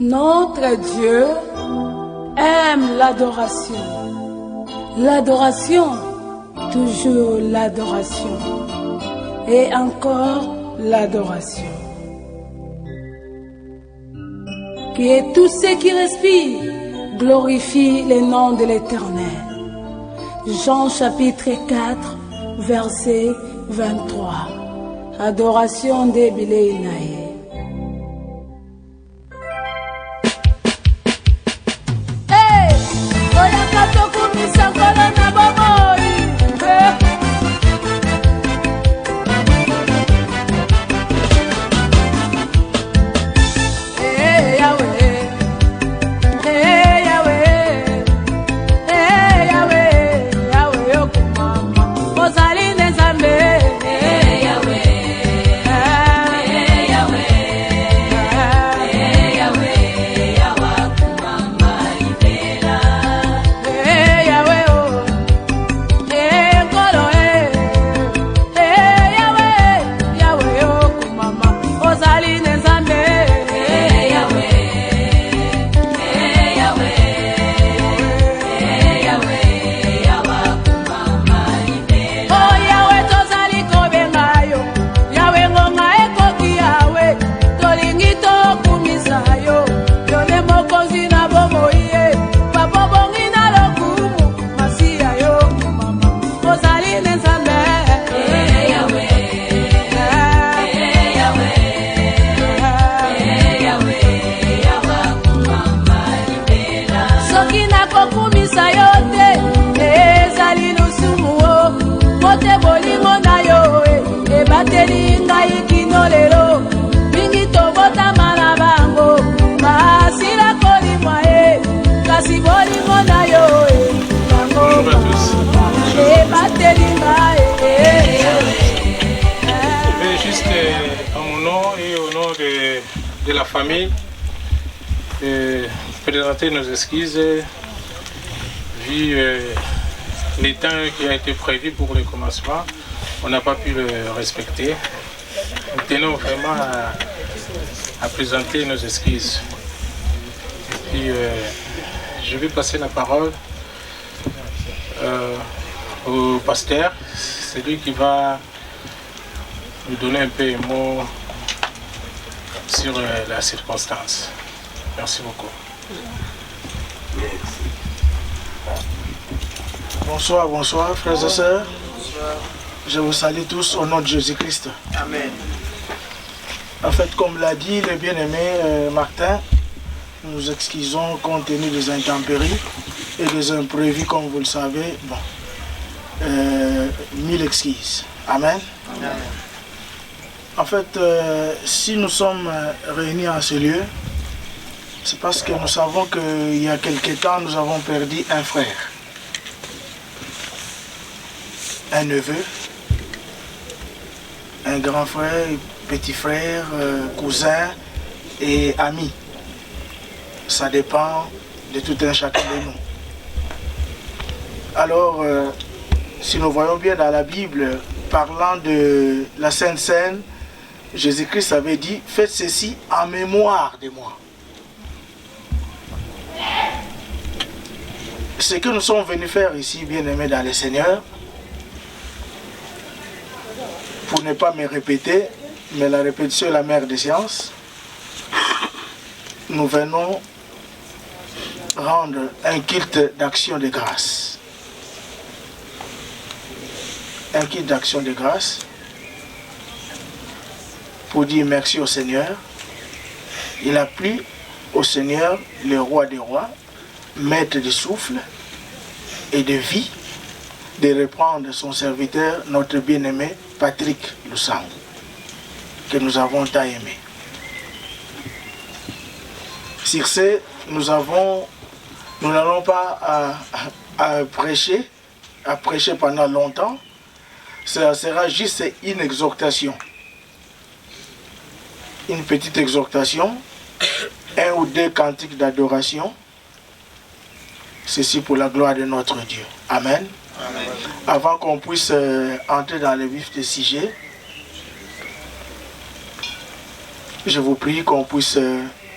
Notre Dieu aime l'adoration. L'adoration, toujours l'adoration. Et encore l'adoration. Que tous ceux qui respirent glorifient le nom de l'Éternel. Jean chapitre 4, verset 23. Adoration de Bileinae. Juste en mon nom et au nom de la famille, présenter nos excuses vu les temps qui a été prévu pour le commencement. On n'a pas pu le respecter. Nous tenons vraiment à présenter nos excuses. Et puis, je vais passer la parole au pasteur. C'est lui qui va nous donner un peu un mot sur la circonstance. Merci beaucoup. Bonsoir, bonsoir, frères et sœurs. Je vous salue tous au nom de Jésus-Christ. Amen. En fait, comme l'a dit le bien-aimé Martin, nous nous excusons compte tenu des intempéries et des imprévus, comme vous le savez. Bon, 1000 excuses. Amen. Amen. En fait, si nous sommes réunis en ce lieu, c'est parce que nous savons qu'il y a quelque temps, nous avons perdu un frère, un neveu, un grand frère, petit frère, cousin et ami. Ça dépend de tout un chacun de nous. Alors, si nous voyons bien dans la Bible, parlant de la Sainte Seine, Jésus-Christ avait dit « Faites ceci en mémoire de moi ». Ce que nous sommes venus faire ici, bien-aimés dans le Seigneur, pour ne pas me répéter, mais la répétition est la mère des sciences, nous venons rendre un culte d'action de grâce. Un culte d'action de grâce pour dire merci au Seigneur. Il a plu au Seigneur, le roi des rois, maître de souffle et de vie, de reprendre son serviteur, notre bien-aimé Patrick Lusang, que nous avons tant aimé. Sur ce, nous avons Nous n'allons pas prêcher pendant longtemps. Ça sera juste une exhortation. Une petite exhortation, un ou deux cantiques d'adoration. Ceci pour la gloire de notre Dieu. Amen. Amen. Avant qu'on puisse entrer dans le vif des sujets, je vous prie qu'on puisse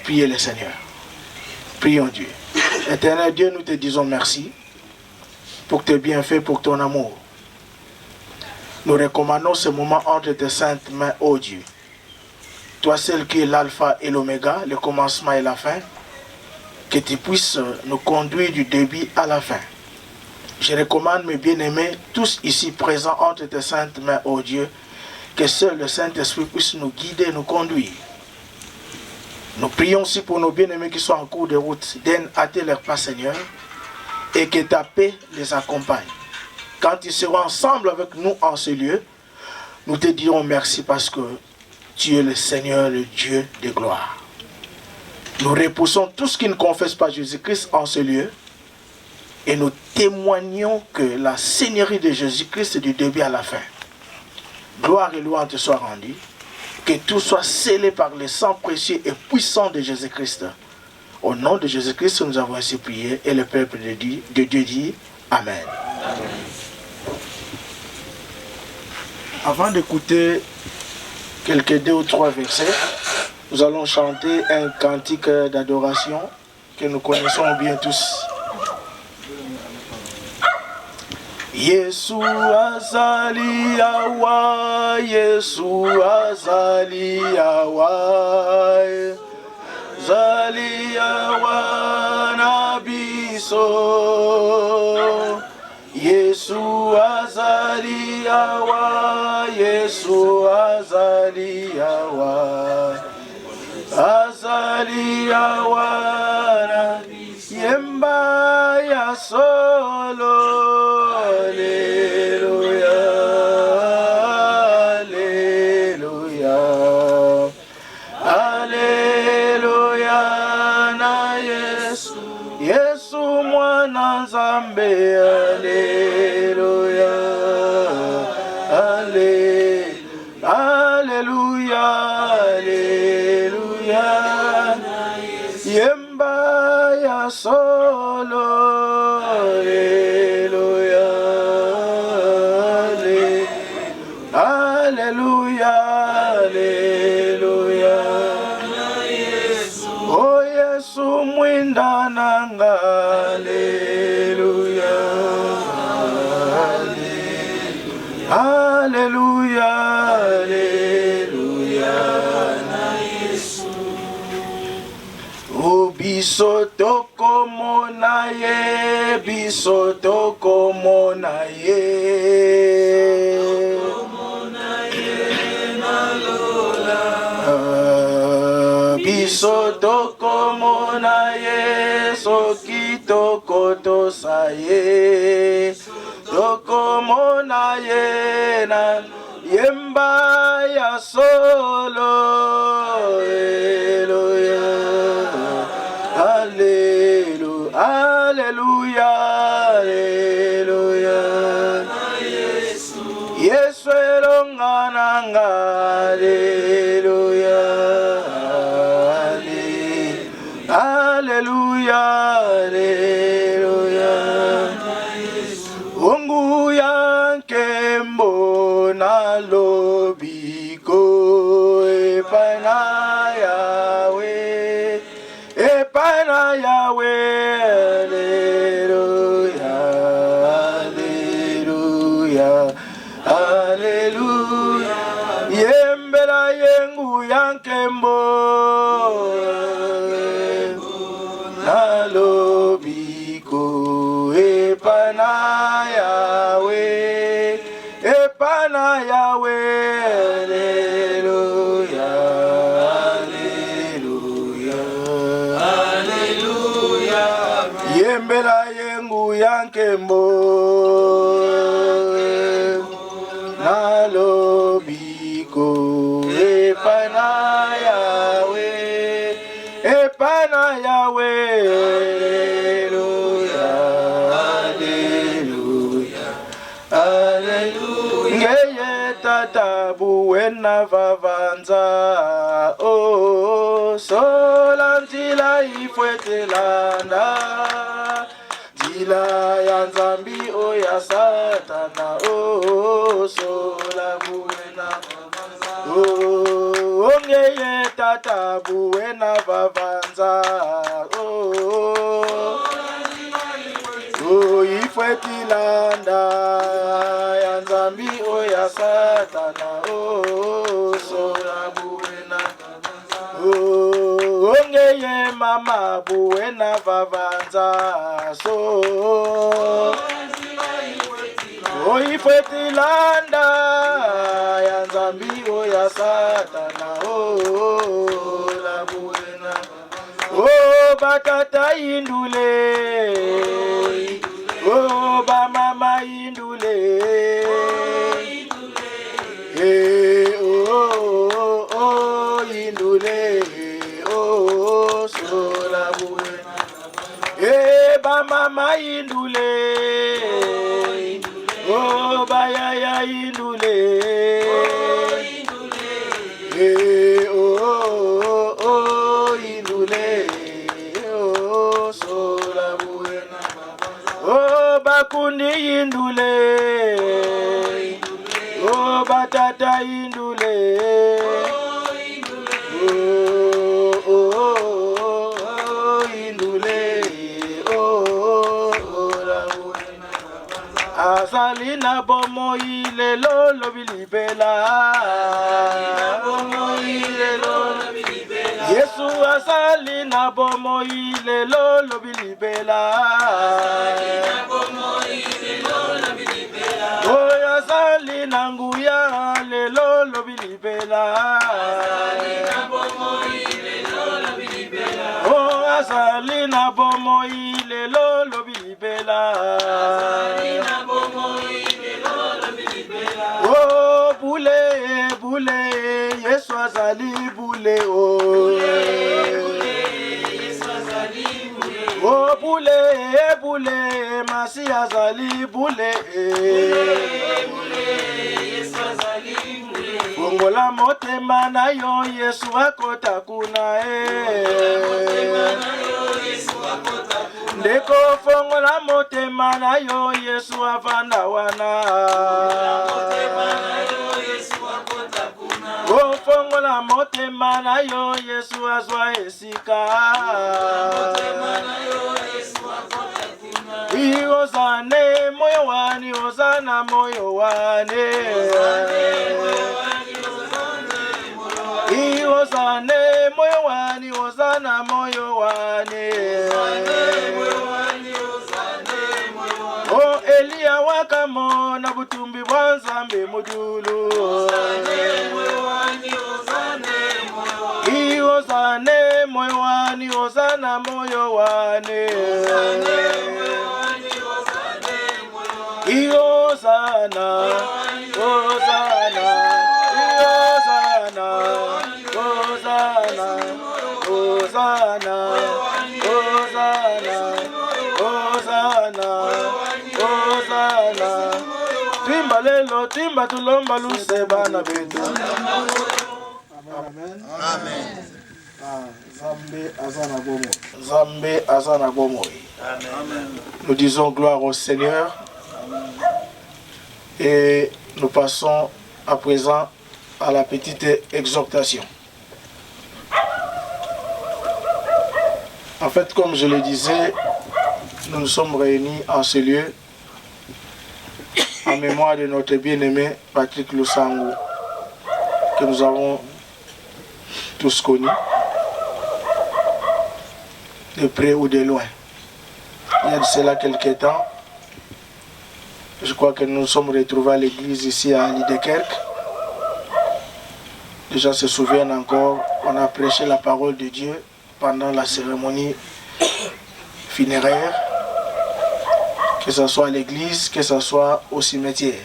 prier le Seigneur. Prions Dieu. Éternel Dieu, nous te disons merci pour tes bienfaits, pour ton amour. Nous recommandons ce moment entre tes saintes mains, ô Dieu. Toi seul qui es l'alpha et l'oméga, le commencement et la fin, que tu puisses nous conduire du début à la fin. Je recommande mes bien-aimés, tous ici présents entre tes saintes mains, ô Dieu, que seul le Saint-Esprit puisse nous guider et nous conduire. Nous prions aussi pour nos bien-aimés qui sont en cours de route, d'aide hâter leur pas, Seigneur, et que ta paix les accompagne. Quand ils seront ensemble avec nous en ce lieu, nous te dirons merci parce que tu es le Seigneur, le Dieu de gloire. Nous repoussons tout ce qui ne confesse pas Jésus-Christ en ce lieu et nous témoignons que la Seigneurie de Jésus-Christ est du début à la fin. Gloire et louange te soient rendues. Que tout soit scellé par le sang précieux et puissant de Jésus-Christ. Au nom de Jésus-Christ, nous avons ainsi prié et le peuple de Dieu dit Amen. Amen. Avant d'écouter quelques 2 ou 3 versets, nous allons chanter un cantique d'adoration que nous connaissons bien tous. Yesu azali yawa, Yesu azali yawa, zali yawa na biso. Yesu azali yawa, Yesu azali yawa, azali yawa na yemba ya solo. Alléluia, Alléluia, Alléluia, Yemba ya solo, Alléluia, Alléluia, Alléluia, oh Yesu mwinda nanga, Alléluia, Alléluia, na Yesu. O biso toko monaye, biso toko monaye. Biso toko monaye, soki toko tosaye. Toko monaye na yemba ya solo. Alléluia, Alléluia, Alléluia, Alléluia. Yesu elonga nanga, Alléluia, Alléluia, Alléluia. Ungu yanke mbona lobiko epana Yahweh, epana Yahweh. Alléluia, Alléluia, Alléluia. Yembela yengu yanke mbona lobiko epana Yahweh, epana Yahweh. Alléluia, Alléluia, Alléluia. Yembela yengu yankembo nalobiko epana Yahweh, epana Yahweh. Alléluia. buena vavanza, oh, solantila ifwetelanda, dila ya nzambi o ya satana, oh, sola buena vavanza, oh, ongeye tata buena vavanza, oh, oh, ifwetilanda ya nzambi o ya satana, oh, sola buena oh, ongeye mama buena vavanza, so oh, ifwetilanda ya nzambi o ya satana, oh, la buena oh, batata indule, oh, ba mama indule, oh, oh, indule, oh, sola buena, ba mama indule, oh, ba ya indule, oh, oh, indule, oh, sola buena, oh, bakundi indule, oh, batata indule, oh, oh, oh, indule, oh, la buena, azalina bomo ile lolo bilibela, Yesu azalina bomo ile lolo bilibela, oh, azalina nguya le lolo bilibela, oh, azalina bomo ile lolo bilibela, oh, bule bule Yesu azali bule, oh, oh, bule bule masi azali bule, fongola motema na yo Yesu akota kuna, ndeko fongola motema na yo Yesu avanda wana, oh, fongola motema na yo Yesu azwa esika, iozane moyo wani, ozana moyo wane, iozane moyo wani, ozana moyo wane, oh, Elia wakamo na butumbi bwa Nzambe mudulu, iozane moyo wani, ozana moyo wane, iozana, ozana, iozana, ozana, ozana, ozana, ozana, ozana, timba lelo, timba tulomba luse bana betu. Amen. Amen. Zambé azana bomo. Nous disons gloire au Seigneur. Et nous passons à présent à la petite exhortation. En fait, comme je le disais, nous nous sommes réunis en ce lieu en mémoire de notre bien-aimé Patrick Lusango, que nous avons tous connu, de près ou de loin. Il y a de cela quelques temps, je crois que nous nous sommes retrouvés à l'église ici à Liedekerk. Les gens se souviennent encore, on a prêché la parole de Dieu pendant la cérémonie funéraire, que ce soit à l'église, que ce soit au cimetière.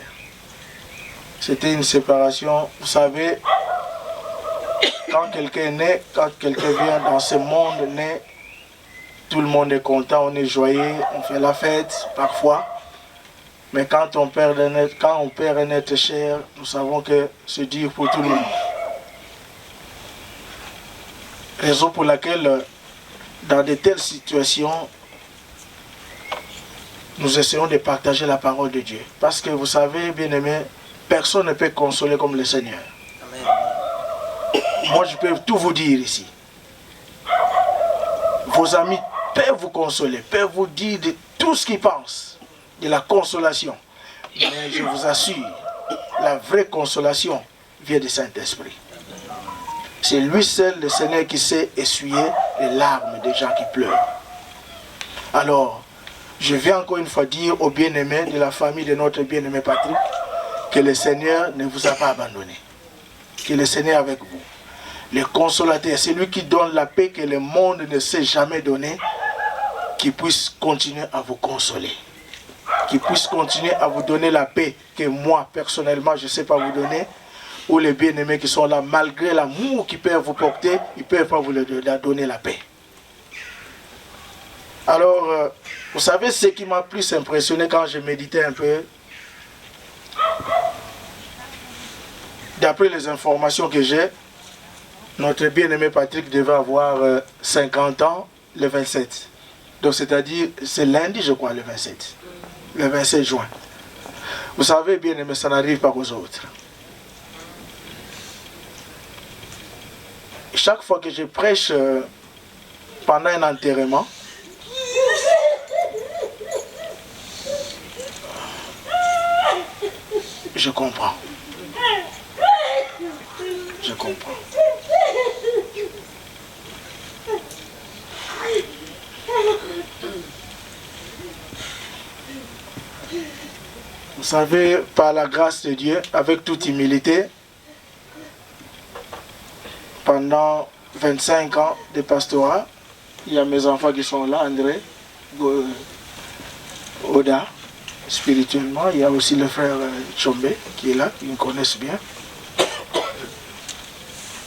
C'était une séparation, vous savez, quand quelqu'un naît, quand quelqu'un vient dans ce monde né, tout le monde est content, on est joyeux, on fait la fête parfois. Mais quand on perd un être cher, nous savons que c'est dur pour tout le monde. Raison pour laquelle, dans de telles situations, nous essayons de partager la parole de Dieu. Parce que vous savez, bien-aimés, personne ne peut consoler comme le Seigneur. Amen. Moi, je peux tout vous dire ici. Vos amis peuvent vous consoler, peuvent vous dire de tout ce qu'ils pensent, de la consolation. Mais je vous assure, la vraie consolation vient du Saint-Esprit. C'est lui seul, le Seigneur, qui sait essuyer les larmes des gens qui pleurent. Alors, je viens encore une fois dire aux bien-aimés de la famille de notre bien-aimé Patrick que le Seigneur ne vous a pas abandonné. Que le Seigneur est avec vous. Le consolateur, c'est lui qui donne la paix que le monde ne sait jamais donner, qui puisse continuer à vous consoler. Qui puisse continuer à vous donner la paix que moi, personnellement, je ne sais pas vous donner, ou les bien-aimés qui sont là, malgré l'amour qu'ils peuvent vous porter, ils ne peuvent pas vous donner la paix. Alors, vous savez ce qui m'a plus impressionné quand je méditais un peu, d'après les informations que j'ai, notre bien-aimé Patrick devait avoir 50 ans le 27. Donc c'est-à-dire, c'est lundi je crois le 27. Le 27 juin. Vous savez bien-aimé, ça n'arrive pas aux autres. Chaque fois que je prêche pendant un enterrement, je comprends. Je comprends. Vous savez, par la grâce de Dieu, avec toute humilité, pendant 25 ans de pastorat, il y a mes enfants qui sont là, André, Oda, spirituellement. Il y a aussi le frère Tchombe qui est là, ils me connaissent bien.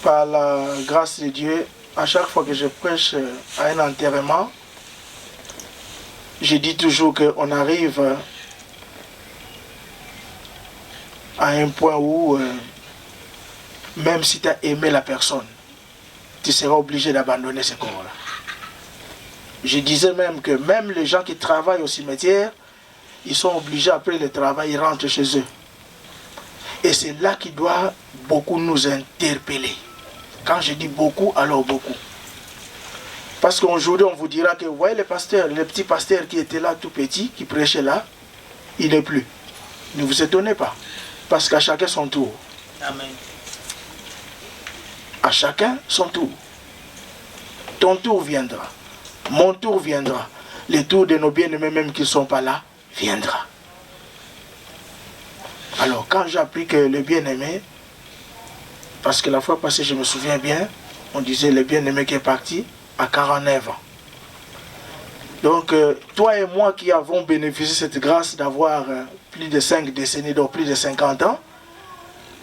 Par la grâce de Dieu, à chaque fois que je prêche à un enterrement, je dis toujours qu'on arrive à un point où, même si tu as aimé la personne, tu seras obligé d'abandonner ce corps-là. Je disais même que même les gens qui travaillent au cimetière, ils sont obligés, après le travail, ils rentrent chez eux. Et c'est là qui doit beaucoup nous interpeller. Quand je dis beaucoup, alors beaucoup. Parce qu'aujourd'hui, on vous dira que, vous voyez le pasteur, le petit pasteur qui était là tout petit, qui prêchait là, il n'est plus. Ne vous étonnez pas. Parce qu'à chacun son tour. Amen. À chacun son tour. Ton tour viendra. Mon tour viendra. Le tour de nos bien-aimés, même qui ne sont pas là, viendra. Alors, quand j'ai appris que le bien-aimé, parce que la fois passée, je me souviens bien, on disait le bien-aimé qui est parti à 49 ans. Donc, toi et moi qui avons bénéficié de cette grâce d'avoir plus de 5 décennies, donc plus de 50 ans,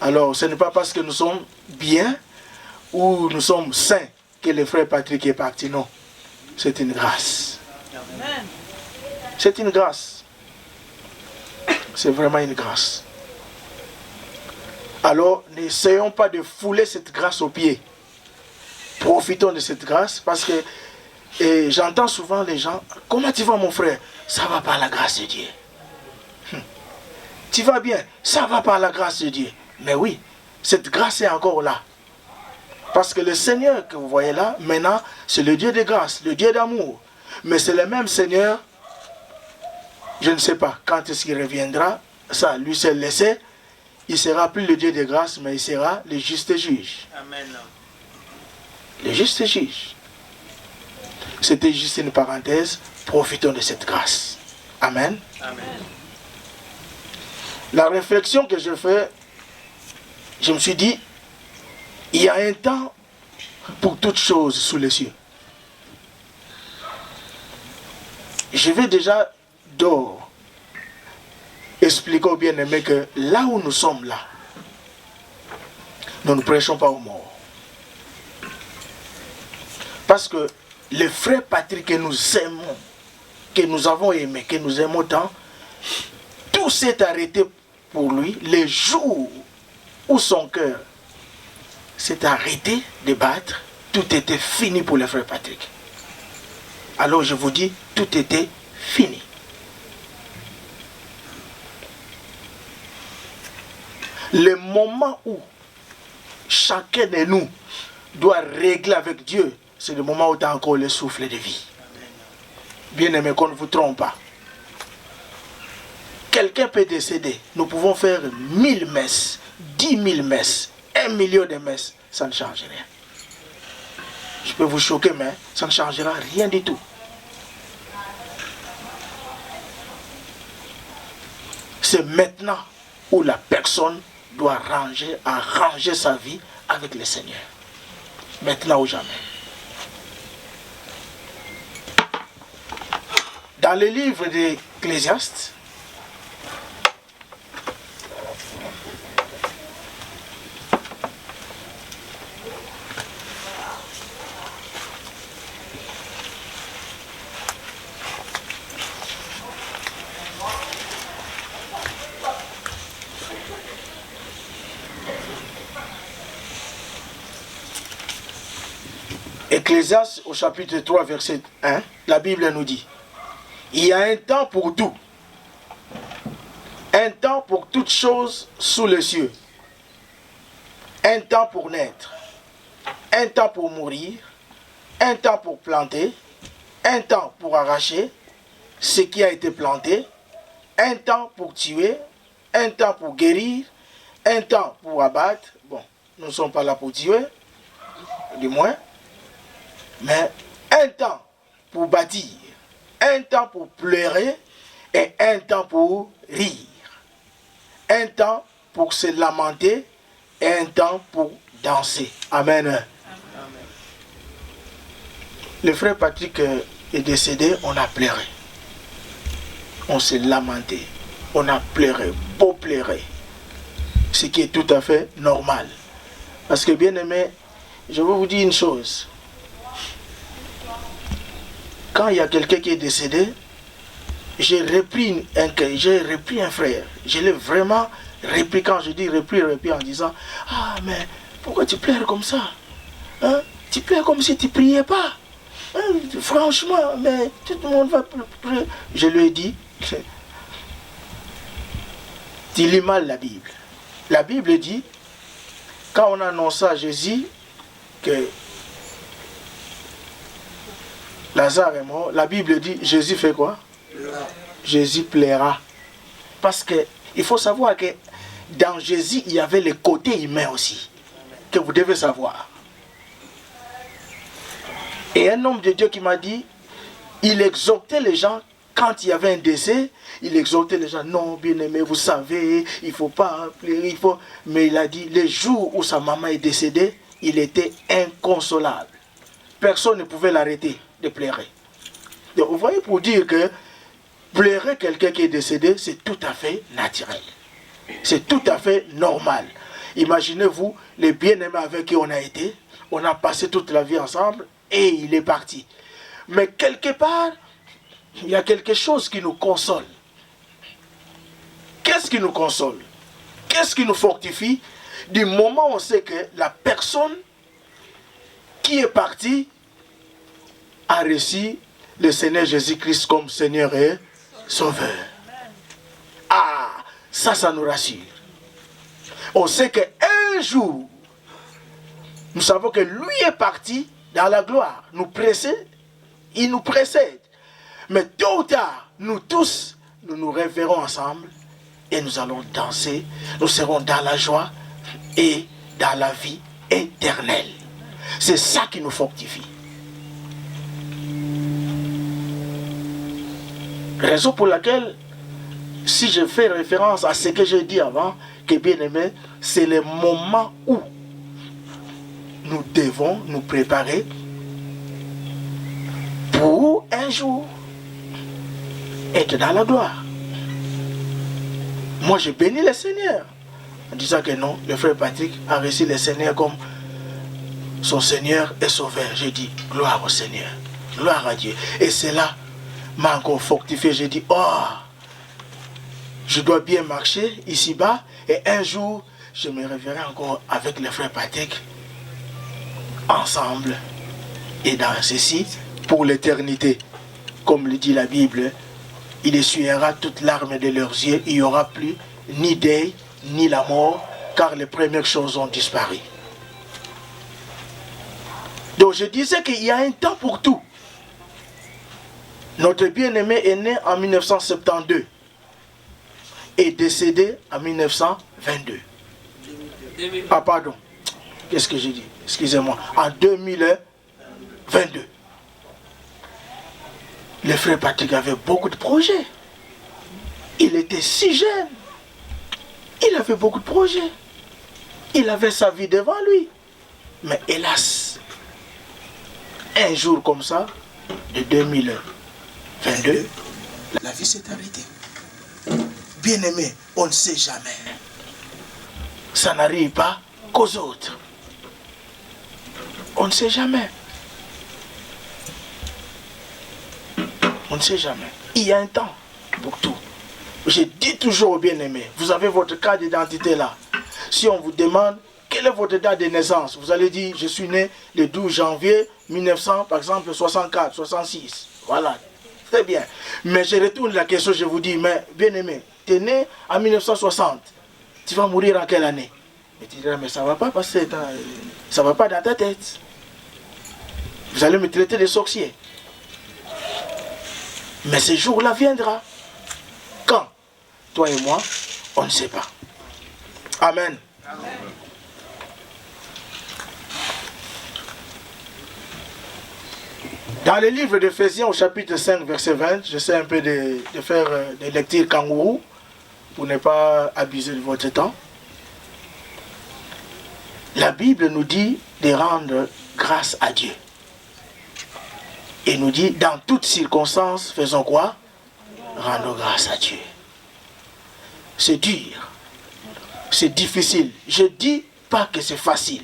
alors ce n'est pas parce que nous sommes bien ou nous sommes saints que le frère Patrick est parti, non. C'est une grâce. C'est une grâce. C'est vraiment une grâce. Alors, n'essayons pas de fouler cette grâce aux pieds. Profitons de cette grâce parce que j'entends souvent les gens, comment tu vas mon frère? Ça va par la grâce de Dieu. Tu vas bien? Ça va par la grâce de Dieu. Mais oui, cette grâce est encore là. Parce que le Seigneur que vous voyez là, maintenant, c'est le Dieu de grâce, le Dieu d'amour. Mais c'est le même Seigneur, je ne sais pas quand est-ce qu'il reviendra, ça, lui seul le sait. Il ne sera plus le Dieu de grâce, mais il sera le juste juge. Amen. Le juste juge. C'était juste une parenthèse. Profitons de cette grâce. Amen. Amen. La réflexion que je fais, je me suis dit, il y a un temps pour toutes choses sous les cieux. Je vais déjà d'or expliquer aux bien-aimés que là où nous sommes là, nous ne prêchons pas aux morts. Parce que le frère Patrick que nous aimons, que nous avons aimé, que nous aimons tant, tout s'est arrêté pour lui, les jours où son cœur s'est arrêté de battre, tout était fini pour le frère Patrick. Alors je vous dis, tout était fini. Le moment où chacun de nous doit régler avec Dieu, c'est le moment où tu as encore le souffle de vie. Bien-aimé, qu'on ne vous trompe pas. Quelqu'un peut décéder. Nous pouvons faire 1000 messes, 10 000 messes, 1 million de messes. Ça ne change rien. Je peux vous choquer, mais ça ne changera rien du tout. C'est maintenant où la personne doit arranger sa vie avec le Seigneur. Maintenant ou jamais. Dans le livre d'Ecclésiaste, Ecclésiaste au chapitre 3 verset 1, la Bible nous dit: il y a un temps pour tout, un temps pour toutes choses sous les cieux, un temps pour naître, un temps pour mourir, un temps pour planter, un temps pour arracher ce qui a été planté, un temps pour tuer, un temps pour guérir, un temps pour abattre. Bon, nous ne sommes pas là pour tuer, du moins, mais un temps pour bâtir, un temps pour pleurer et un temps pour rire, un temps pour se lamenter et un temps pour danser. Amen. Amen. Le frère Patrick est décédé, on a pleuré, on s'est lamenté, on a pleuré, beau pleurer, ce qui est tout à fait normal. Parce que bien aimé, je vais vous dire une chose. Quand il y a quelqu'un qui est décédé, j'ai repris un frère. Je l'ai vraiment repris. Quand je dis repris en disant: ah, mais pourquoi tu pleures comme ça, hein? Tu pleures comme si tu ne priais pas, hein? Franchement, mais tout le monde va pleurer. Je lui ai dit: tu lis mal la Bible. La Bible dit, quand on annonce à Jésus que Lazare est mort, la Bible dit, Jésus fait quoi? Jésus plaira. Parce qu'il faut savoir que dans Jésus, il y avait le côté humain aussi, que vous devez savoir. Et un homme de Dieu qui m'a dit, il exhortait les gens, quand il y avait un décès, il exhortait les gens: non, bien-aimé, vous savez, il ne faut pas pleurer, il faut... Mais il a dit, les jours où sa maman est décédée, il était inconsolable. Personne ne pouvait l'arrêter de pleurer. Donc vous voyez, pour dire que pleurer quelqu'un qui est décédé, c'est tout à fait naturel. C'est tout à fait normal. Imaginez-vous les bien-aimés avec qui on a été, on a passé toute la vie ensemble et il est parti. Mais quelque part, il y a quelque chose qui nous console. Qu'est-ce qui nous console? Qu'est-ce qui nous fortifie? Du moment où on sait que la personne qui est partie a reçu le Seigneur Jésus-Christ comme Seigneur et Sauveur. Ah, ça nous rassure. On sait qu'un jour, nous savons que lui est parti dans la gloire. Il nous précède. Mais tôt ou tard, nous tous, nous nous reverrons ensemble et nous allons danser. Nous serons dans la joie et dans la vie éternelle. C'est ça qui nous fortifie. Raison pour laquelle, si je fais référence à ce que j'ai dit avant, que bien aimé, c'est le moment où nous devons nous préparer pour un jour être dans la gloire. Moi, je bénis le Seigneur en disant que non, le frère Patrick a reçu le Seigneur comme son Seigneur et Sauveur. J'ai dit gloire au Seigneur, gloire à Dieu. Et cela m'a encore fortifié. J'ai dit: oh, je dois bien marcher ici-bas et un jour, je me reverrai encore avec le frère Patrick ensemble et dans ceci pour l'éternité. Comme le dit la Bible, il essuiera toute larme de leurs yeux, il n'y aura plus ni deuil, ni la mort, car les premières choses ont disparu. Donc je disais qu'il y a un temps pour tout. Notre bien-aimé est né en 1972 et décédé en 1922. Ah pardon, qu'est-ce que j'ai dit? Excusez-moi, en 2022. Le frère Patrick avait beaucoup de projets. Il était si jeune. Il avait beaucoup de projets. Il avait sa vie devant lui. Mais hélas, un jour comme ça, de 2022, la vie s'est arrêtée. Bien-aimé, on ne sait jamais. Ça n'arrive pas qu'aux autres. On ne sait jamais. On ne sait jamais. Il y a un temps pour tout. Je dis toujours aux bien-aimés, vous avez votre carte d'identité là. Si on vous demande quelle est votre date de naissance, vous allez dire, je suis né le 12 janvier 1900, par exemple, 64, 66. Voilà. Très bien. Mais je retourne la question, je vous dis, mais bien-aimé, tu es né en 1960. Tu vas mourir en quelle année? Et tu diras, mais ça ne va pas passer, ça ne va pas dans ta tête. Vous allez me traiter de sorcier. Mais ce jour-là viendra. Quand? Toi et moi, on ne sait pas. Amen. Amen. Dans le livre d'Éphésiens au chapitre 5, verset 20, j'essaie un peu de faire des lectures kangourou pour ne pas abuser de votre temps. La Bible nous dit de rendre grâce à Dieu. Et nous dit, dans toutes circonstances, faisons quoi? Rendons grâce à Dieu. C'est dur. C'est difficile. Je ne dis pas que c'est facile.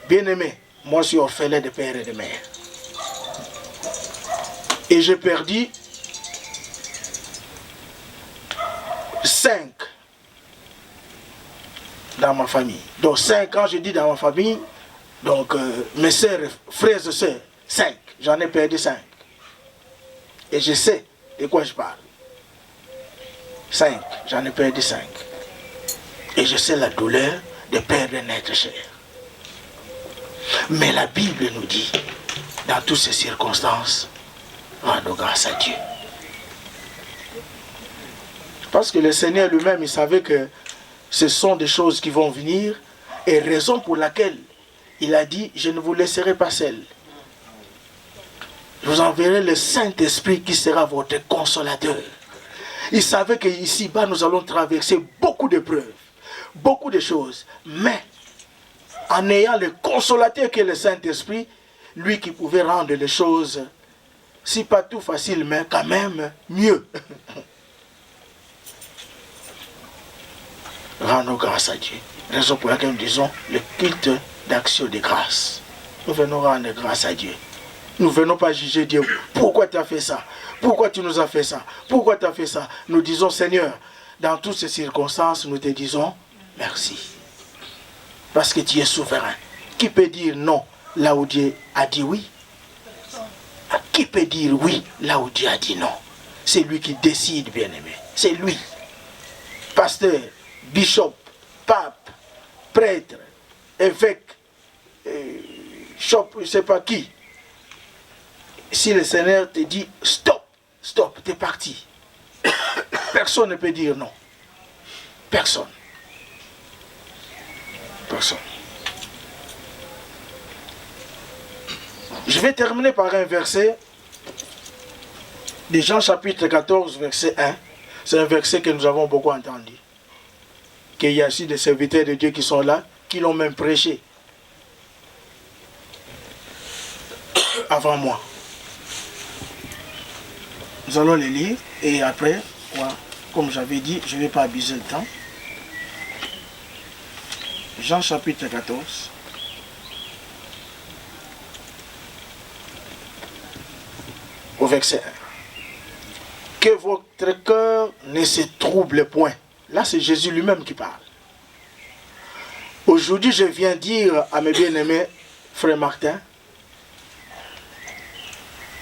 Bien-aimé, moi je suis orphelin de père et de mère. Et j'ai perdu 5 dans ma famille. Donc 5 ans, je dis dans ma famille, donc mes sœurs, frères et sœurs, 5. J'en ai perdu 5. Et je sais de quoi je parle. 5. J'en ai perdu 5. Et je sais la douleur de perdre un être cher. Mais la Bible nous dit, dans toutes ces circonstances, rendons grâce à Dieu. Parce que le Seigneur lui-même, il savait que ce sont des choses qui vont venir, et raison pour laquelle il a dit, je ne vous laisserai pas seul. Je vous enverrai le Saint-Esprit qui sera votre consolateur. Il savait qu'ici-bas, nous allons traverser beaucoup d'épreuves, beaucoup de choses. Mais, en ayant le consolateur qui est le Saint-Esprit, lui qui pouvait rendre les choses, si pas tout facile, mais quand même mieux. Rendons grâce à Dieu. Raison pour laquelle nous disons le culte d'action de grâce. Nous venons rendre grâce à Dieu. Nous ne venons pas juger Dieu. Pourquoi tu as fait ça? Pourquoi tu nous as fait ça? Pourquoi tu as fait ça? Nous disons, Seigneur, dans toutes ces circonstances, nous te disons merci. Parce que tu es souverain. Qui peut dire non là où Dieu a dit oui? Qui peut dire oui là où Dieu a dit non? C'est lui qui décide, bien-aimé. C'est lui. Pasteur, bishop, pape, prêtre, évêque, je ne sais pas qui. Si le Seigneur te dit stop, stop, t'es parti. Personne ne peut dire non. Personne. Personne. Je vais terminer par un verset de Jean chapitre 14, verset 1. C'est un verset que nous avons beaucoup entendu. Qu'il y a aussi des serviteurs de Dieu qui sont là, qui l'ont même prêché avant moi. Nous allons les lire et après, comme j'avais dit, je ne vais pas abuser le temps. Jean chapitre 14. Au verset que votre cœur ne se trouble point. Là, c'est Jésus lui-même qui parle. Aujourd'hui, je viens dire à mes bien-aimés, frère Martin,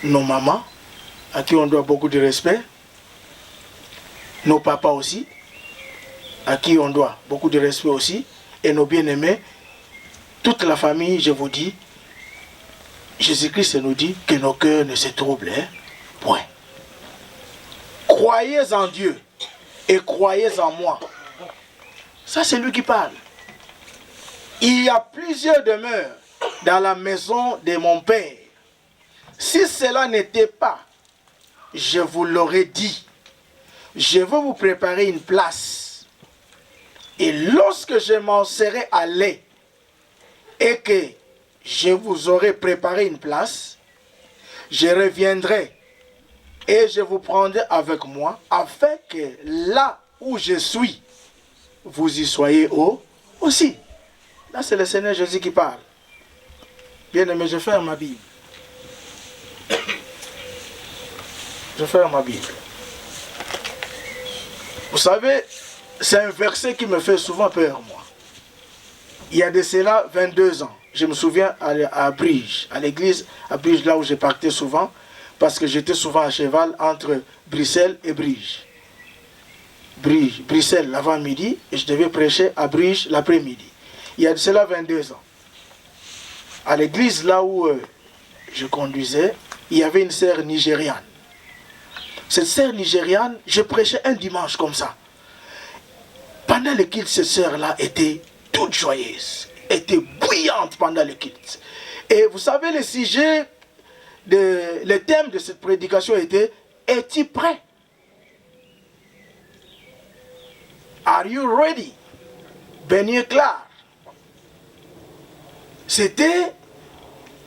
nos mamans, à qui on doit beaucoup de respect, nos papas aussi, à qui on doit beaucoup de respect aussi, et nos bien-aimés, toute la famille, je vous dis, Jésus-Christ nous dit que nos cœurs ne se troublent point. Croyez en Dieu et croyez en moi. Ça, c'est lui qui parle. Il y a plusieurs demeures dans la maison de mon Père. Si cela n'était pas, je vous l'aurais dit. Je veux vous préparer une place. Et lorsque je m'en serai allé et que je vous aurai préparé une place, je reviendrai et je vous prendrai avec moi, afin que là où je suis, vous y soyez aussi. Là, c'est le Seigneur Jésus qui parle. Bien aimé, je ferme ma Bible. Je ferme ma Bible. Vous savez, c'est un verset qui me fait souvent peur, moi. Il y a de cela 22 ans. Je me souviens à Brige, à l'église, à Brige, là où je partais souvent, parce que j'étais souvent à cheval entre Bruxelles et Brige. Bruxelles l'avant-midi, et je devais prêcher à Brige l'après-midi. Il y a de cela 22 ans. À l'église, là où je conduisais, il y avait une sœur nigériane. Cette sœur nigériane, je prêchais un dimanche comme ça. Pendant le culte, cette sœur-là était toute joyeuse, était bouillante pendant le culte. Et vous savez, le thème de cette prédication était « Es-tu prêt? Are you ready? » Béni clair. C'était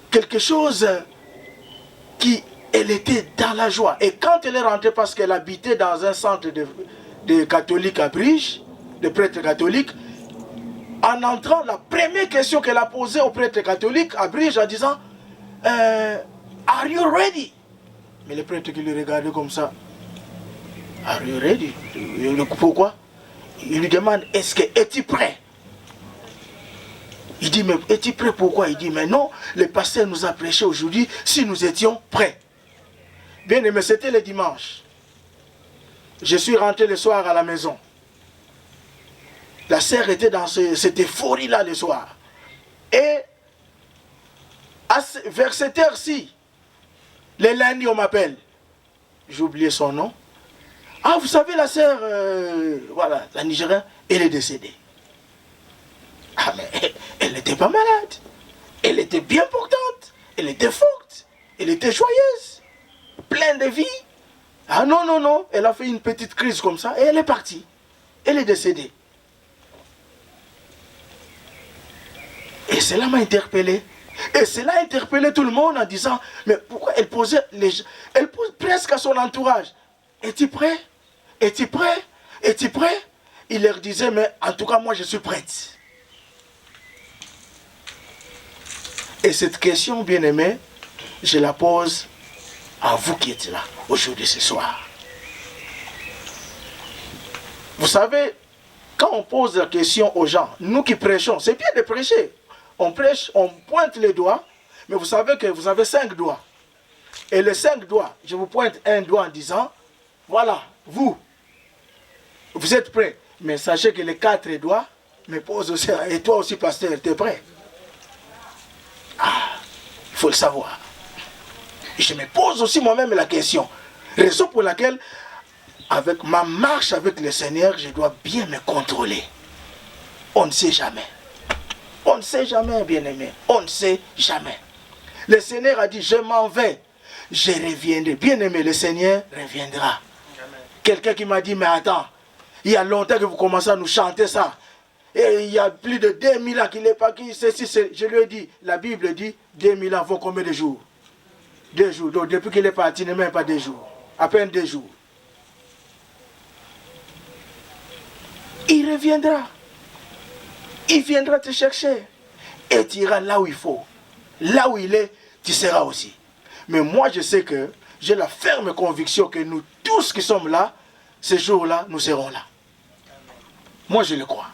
quelque chose qui, elle était dans la joie. Et quand elle est rentrée, parce qu'elle habitait dans un centre de catholiques à Brige, de prêtres catholiques, en entrant, la première question qu'elle a posée au prêtre catholique à Brige en disant Are you ready? Mais le prêtre qui le regardait comme ça, Are you ready? Pourquoi? Il lui demande es-tu prêt? Il dit mais es-tu prêt? Pourquoi? Il dit mais non, le pasteur nous a prêché aujourd'hui si nous étions prêts. Bien aimé, c'était le dimanche. Je suis rentré le soir à la maison. La sœur était dans cette euphorie-là le soir. Et vers cette heure-ci, le lundi, on m'appelle. J'ai oublié son nom. Ah, vous savez, la sœur, voilà, la Nigérienne, elle est décédée. Ah, mais elle n'était pas malade. Elle était bien portante. Elle était forte. Elle était joyeuse. Pleine de vie. Ah non, non, non. Elle a fait une petite crise comme ça et elle est partie. Elle est décédée. Et cela m'a interpellé. Et cela a interpellé tout le monde en disant, mais pourquoi elle pose presque à son entourage. Es-tu prêt? Es-tu prêt? Es-tu prêt? Il leur disait, mais en tout cas, moi je suis prête. Et cette question, bien aimée, je la pose à vous qui êtes là, aujourd'hui, ce soir. Vous savez, quand on pose la question aux gens, nous qui prêchons, c'est bien de prêcher. On prêche, on pointe les doigts, mais vous savez que vous avez 5 doigts. Et les 5 doigts, je vous pointe un doigt en disant, voilà, vous êtes prêts. Mais sachez que les 4 doigts me posent aussi, et toi aussi, pasteur, tu es prêt? Ah, il faut le savoir. Et je me pose aussi moi-même la question. Raison pour laquelle, avec ma marche avec le Seigneur, je dois bien me contrôler. On ne sait jamais. On ne sait jamais, bien-aimé. On ne sait jamais. Le Seigneur a dit, je m'en vais. Je reviendrai. Bien-aimé, le Seigneur reviendra. Quelqu'un qui m'a dit, mais attends, il y a longtemps que vous commencez à nous chanter ça. Et il y a plus de 2000 ans qu'il n'est pas qui. Je lui ai dit, la Bible dit, 2000 ans vont combien de jours? 2 jours. Donc depuis qu'il est parti, il n'est même pas 2 jours. À peine 2 jours. Il reviendra. Il viendra te chercher. Et tu iras là où il faut. Là où il est, tu seras aussi. Mais moi, je sais que j'ai la ferme conviction que nous tous qui sommes là, ce jour-là, nous serons là. Moi, je le crois.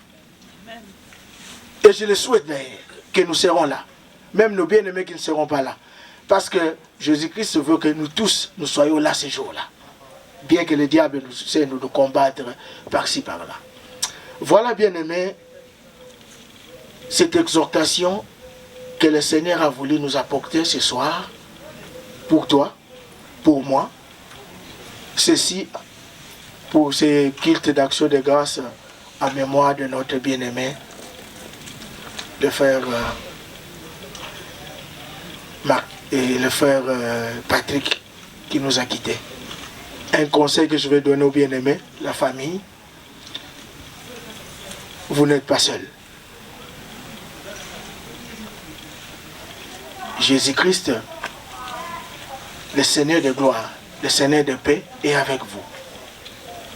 Et je le souhaite d'ailleurs, que nous serons là. Même nos bien-aimés qui ne seront pas là. Parce que Jésus-Christ veut que nous tous, nous soyons là ce jour-là. Bien que le diable nous essaie de nous combattre par-ci, par-là. Voilà, bien-aimés, cette exhortation que le Seigneur a voulu nous apporter ce soir, pour toi, pour moi. Ceci, pour ces cultes d'action de grâce en mémoire de notre bien-aimé, le frère Marc et le frère Patrick qui nous a quittés. Un conseil que je vais donner aux bien-aimés, la famille, vous n'êtes pas seul. Jésus-Christ, le Seigneur de gloire, le Seigneur de paix est avec vous,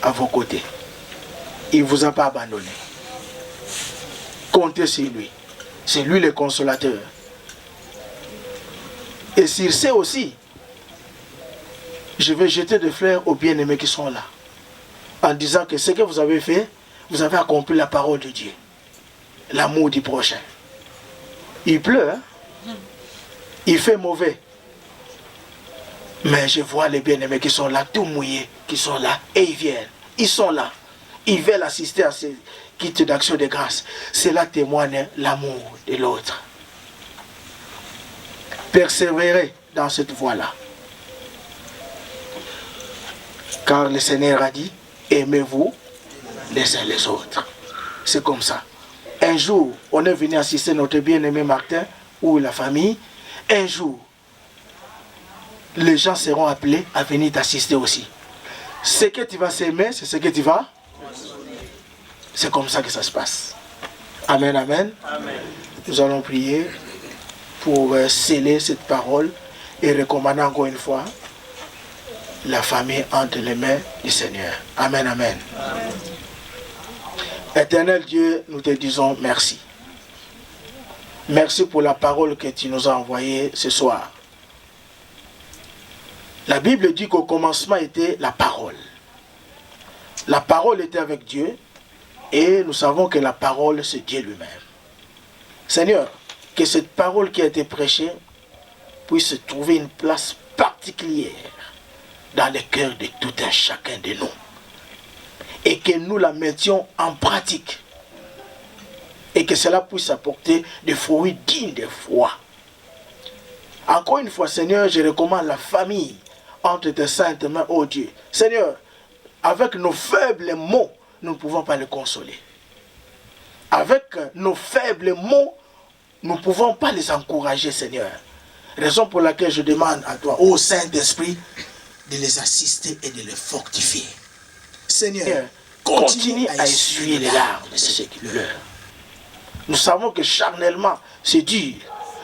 à vos côtés. Il ne vous a pas abandonné. Comptez sur lui. C'est lui le consolateur. Et s'il sait aussi, je vais jeter des fleurs aux bien-aimés qui sont là, en disant que ce que vous avez fait, vous avez accompli la parole de Dieu, l'amour du prochain. Il pleut, hein? Il fait mauvais. Mais je vois les bien-aimés qui sont là, tout mouillés, qui sont là, et ils viennent. Ils sont là. Ils veulent assister à ces cultes d'action de grâce. Cela témoigne l'amour de l'autre. Persévérez dans cette voie-là. Car le Seigneur a dit, aimez-vous les uns les autres. C'est comme ça. Un jour, on est venu assister notre bien-aimé Martin, ou la famille. Un jour, les gens seront appelés à venir t'assister aussi. Ce que tu vas s'aimer, c'est ce que tu vas. C'est comme ça que ça se passe. Amen, amen. Amen. Nous allons prier pour sceller cette parole et recommander encore une fois la famille entre les mains du Seigneur. Amen, amen. Amen. Éternel Dieu, nous te disons merci. Merci pour la parole que tu nous as envoyée ce soir. La Bible dit qu'au commencement était la parole. La parole était avec Dieu et nous savons que la parole c'est Dieu lui-même. Seigneur, que cette parole qui a été prêchée puisse trouver une place particulière dans le cœur de tout un chacun de nous. Et que nous la mettions en pratique. Et que cela puisse apporter des fruits dignes de foi. Encore une fois, Seigneur, je recommande la famille entre tes saintes mains, ô Dieu. Seigneur, avec nos faibles mots, nous ne pouvons pas les consoler. Avec nos faibles mots, nous ne pouvons pas les encourager, Seigneur. Raison pour laquelle je demande à toi, ô Saint-Esprit, de les assister et de les fortifier. Seigneur, continue à essuyer les larmes de ceux qui pleurent. Nous savons que charnellement, c'est dur.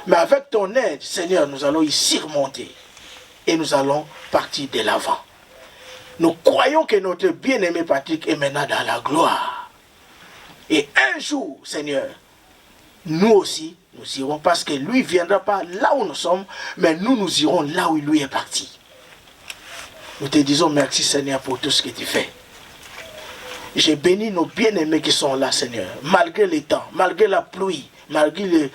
Mais avec ton aide, Seigneur, nous allons y surmonter. Et nous allons partir de l'avant. Nous croyons que notre bien-aimé Patrick est maintenant dans la gloire. Et un jour, Seigneur, nous aussi, nous irons, parce que lui ne viendra pas là où nous sommes, mais nous irons là où lui est parti. Nous te disons merci, Seigneur, pour tout ce que tu fais. J'ai béni nos bien-aimés qui sont là, Seigneur, malgré les temps, malgré la pluie, malgré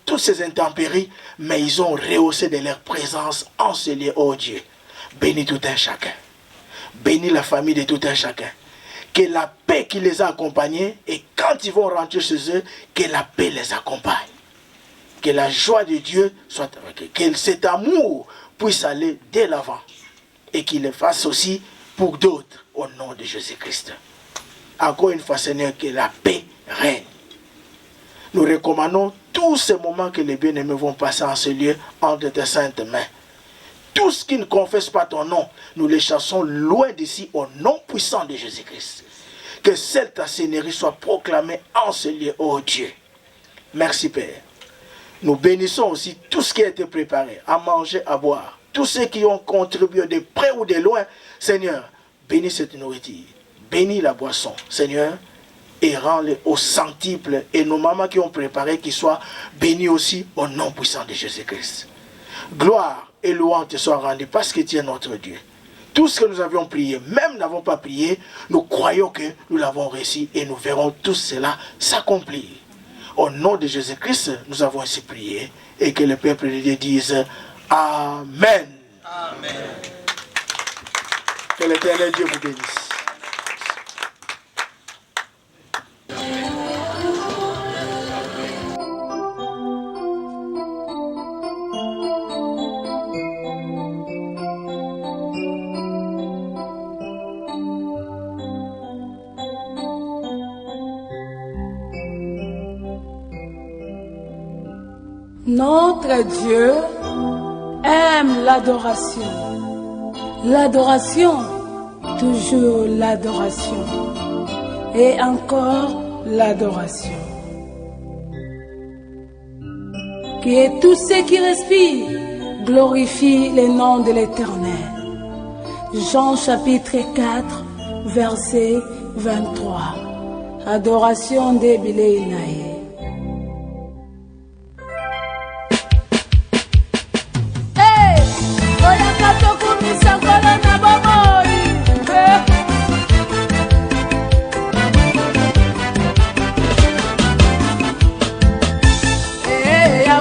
toutes ces intempéries, mais ils ont rehaussé de leur présence enseigné, oh Dieu. Bénis tout un chacun. Bénis la famille de tout un chacun. Que la paix qui les a accompagnés, et quand ils vont rentrer chez eux, que la paix les accompagne. Que la joie de Dieu soit avec eux. Que cet amour puisse aller dès l'avant. Et qu'il le fasse aussi pour d'autres, au nom de Jésus-Christ. Encore une fois, Seigneur, que la paix règne. Nous recommandons tous ces moments que les bien-aimés vont passer en ce lieu entre tes saintes mains. Tous qui ne confessent pas ton nom, nous les chassons loin d'ici au nom puissant de Jésus-Christ. Que cette ta Seigneurie soit proclamée en ce lieu, ô Dieu. Merci Père. Nous bénissons aussi tout ce qui a été préparé, à manger, à boire. Tous ceux qui ont contribué de près ou de loin, Seigneur, bénis cette nourriture. Bénis la boisson, Seigneur, et rends-les au centuple. Et nos mamans qui ont préparé, qu'ils soient bénis aussi au nom puissant de Jésus-Christ. Gloire et louange te soit rendue parce que tu es notre Dieu. Tout ce que nous avions prié, même n'avons pas prié, nous croyons que nous l'avons réussi et nous verrons tout cela s'accomplir. Au nom de Jésus-Christ, nous avons ainsi prié et que le peuple de Dieu dise Amen. Amen. Que l'Éternel Dieu vous bénisse. Notre Dieu aime l'adoration. L'adoration, toujours l'adoration. Et encore l'adoration. Que tous ceux qui respirent glorifient le nom de l'Éternel. Jean chapitre 4, verset 23. Adoration de Bileinae. Hey.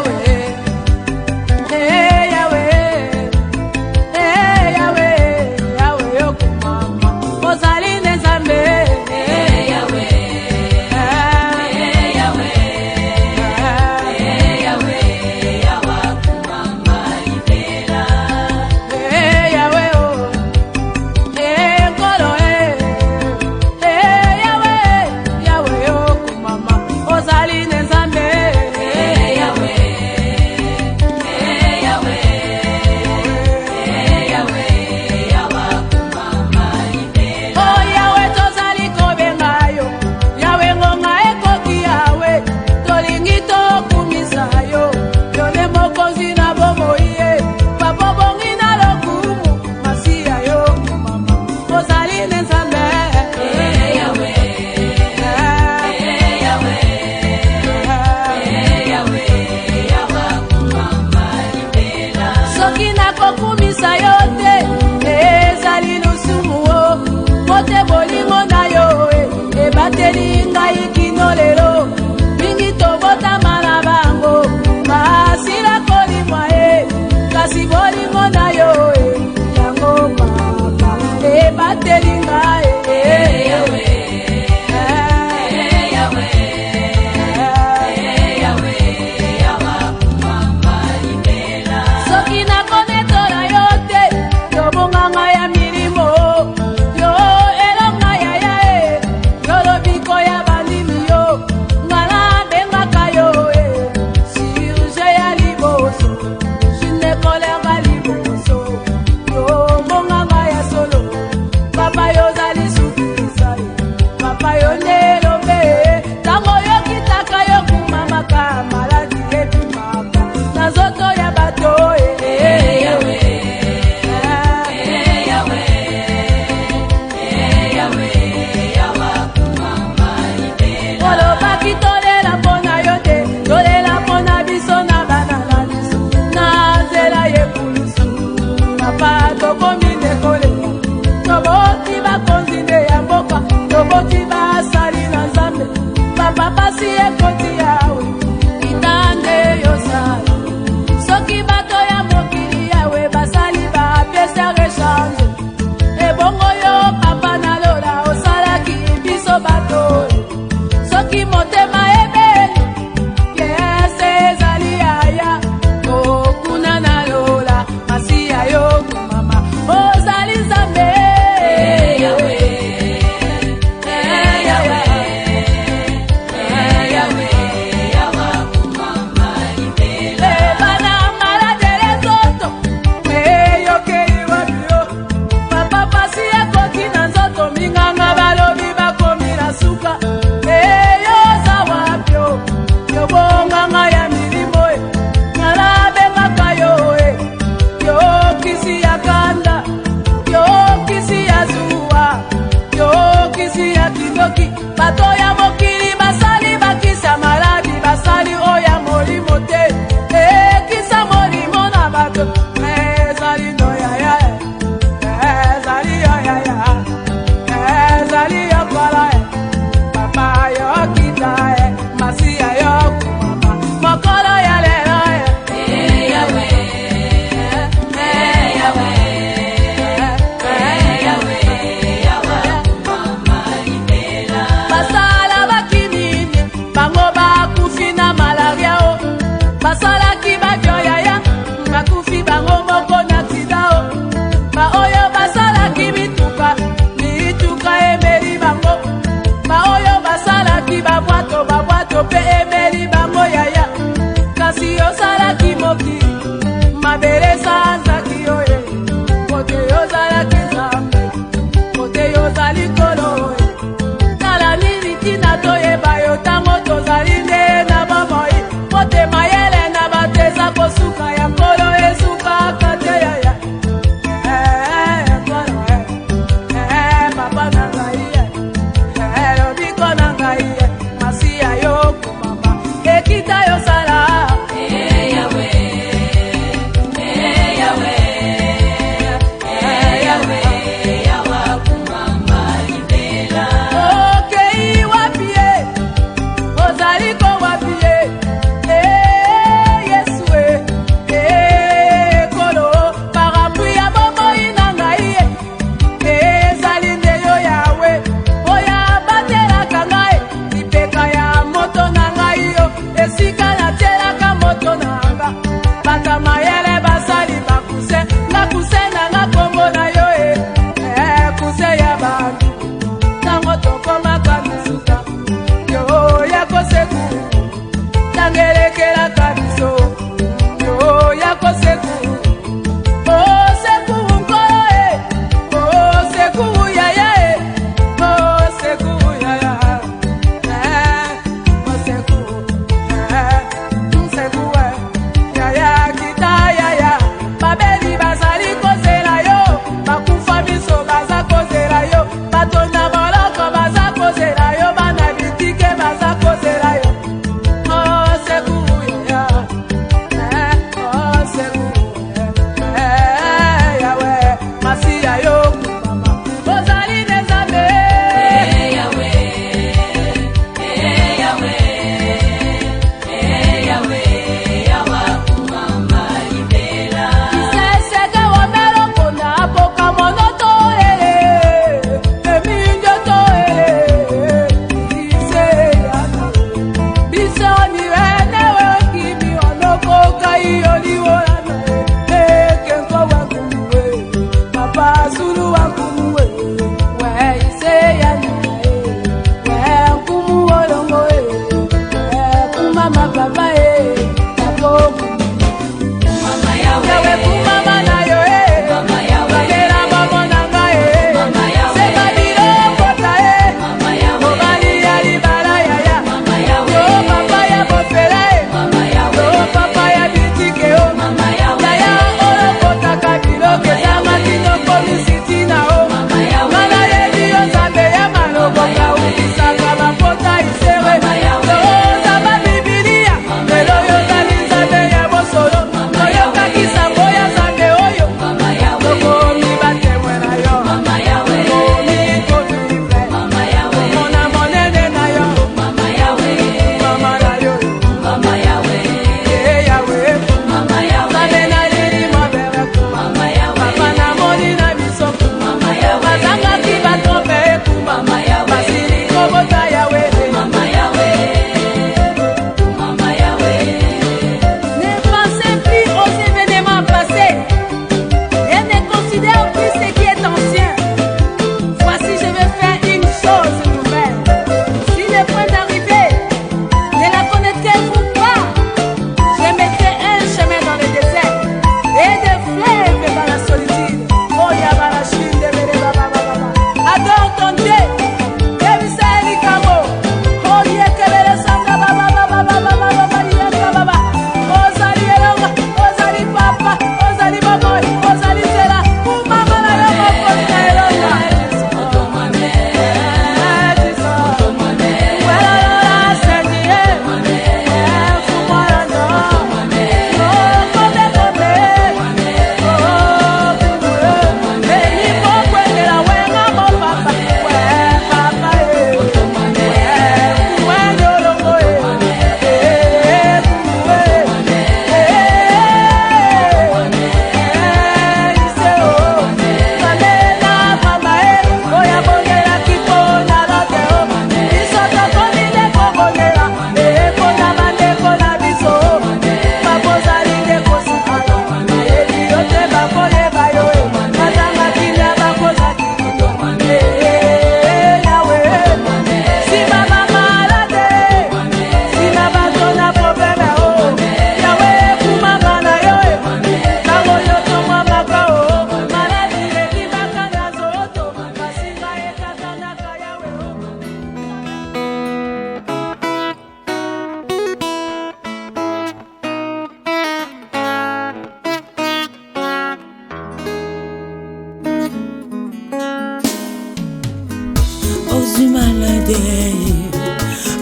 suis malade.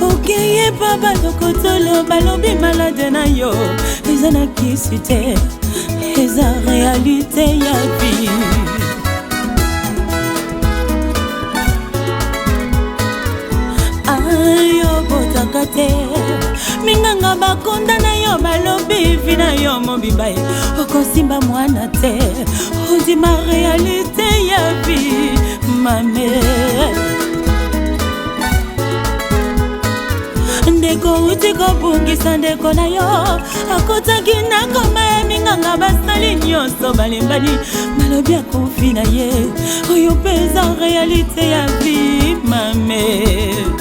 Ok, papa, tokotolo, balobi malade na yo. Les anakisite, les réalité ya vie. Ayo botakate, minganga bakonda na yo balobi vina yo mobibaye. Okosimba mwana te, odi ma réalité ya vie, ma mère. Ndeko utiko bungisa ndeko na yo, akotaki na koma minganga basali nyonso balembani, balobi akofi na ye, oyo pesa réalité ya vie, ma mère.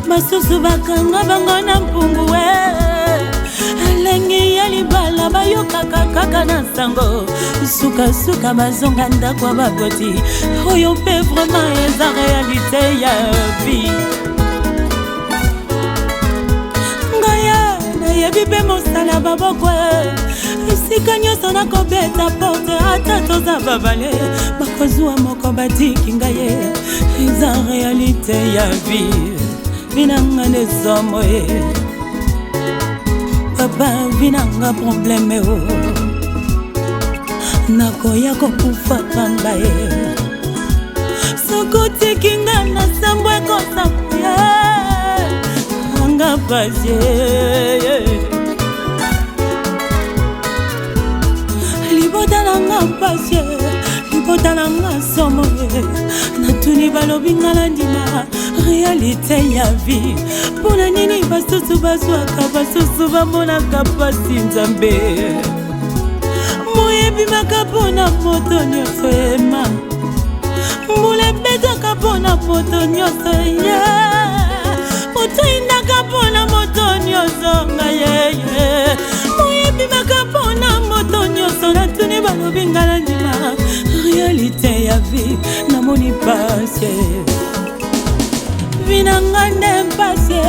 Basusu bakanga bango na mpungu we, alengi ya libala bayoka kaka na sango, suka suka bazonga ndakwa baboti, oyo pe vraiment eza réalité ya vie. Ngaya na yebi pe mosala babokwe, esika nyonso nakobeta porte ata toza babale, bakozwa moko batiki ngaye, eza réalité ya vie. Vinanga nesomo papa vinanga problème o nakoya kokufa pamba sokoti kinga na sambwe kosapuye anga pasie libota nanga pasie libota nanga somo natuni balobi ngala ndima réalité ya vie. Pona nini basusu bazwaka basusu bamonaka pasi nzambe. Moyebi makapona moto nyonso ema. Mbule betaka pona moto nyonso ye. Moto indaka pona moto nyonso ngaye. Moyebi makapona moto nyonso natuni balobi ngala ndima. Réalité ya vie namoni pasi. Vinanga ndempase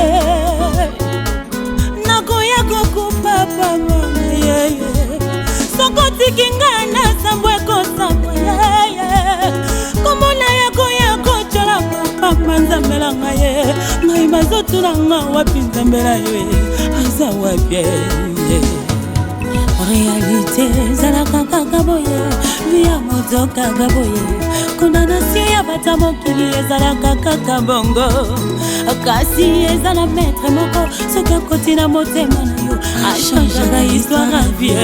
nakoya kokupa papa yeye sokoti kingana sambwe kosambwe yeye komona yako yako chola papa manzambela ngaye ngai bazotulanga wapi nzambela ye aza wapi réalité zalaka kaka boye via moto kaka boye condamnation ya bata mokili ezalaka kaka bongo kasi ezala maître moko soki akoti na motema na yo achangeaka histoire à vie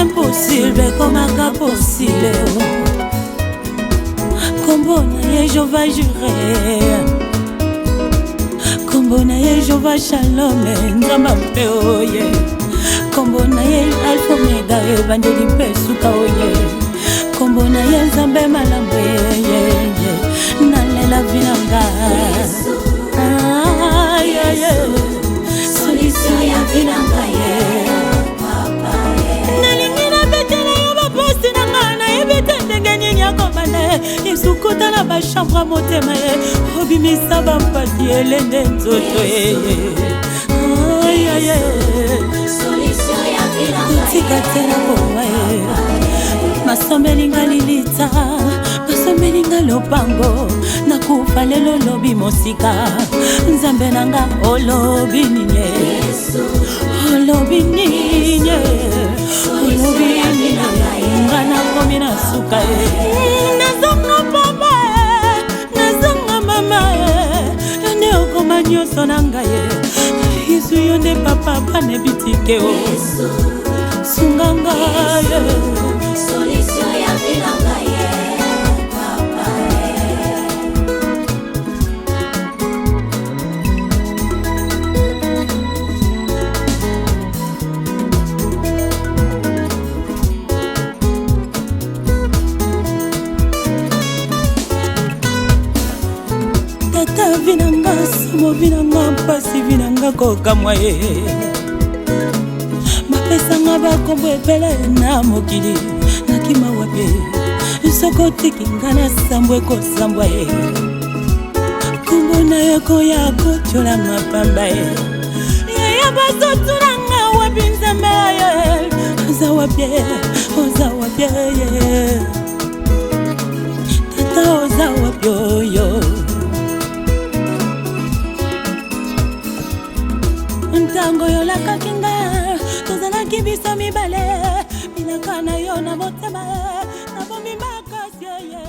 impossible komaka possible kombo na ye jova jure kombo na ye jova shalom nzamba mpe oye kombo na ye alfa omega ebandeli mpe suka oye kombo na ye nzambe malamu nalela vinanga solution ya vinanga nalingi na betela yo baposti na nga nayebi te ndenge nini akomana esukuta na bachambre a motema ye obimisa bampasi elende nzoto kotika tela kowa masomelinga lilita masomelinga lopango nakufa lelo lobi mosika nzambe nanga olobi ninye olobi ninye olobi ninye ngana komi na suka nazonga papa nazonga mama nde okoma nyonso na ngai yesu yo nde papa pane bitike o sunganga solution ya vinanga papa tata vinanga samo vinanga mpasi vinanga kokamwa ye bapesanga bakombo ebele na mokili nakima wape sokotiki nga na sambwe kosambwa ye kombo na ye koya kotyola mapamba ye yaya bazotulanga wapi nzambe ye oza wapye ye ntango yolakaki nga tozalaki biso mibale minaka na yo na motema nabomi makasi ye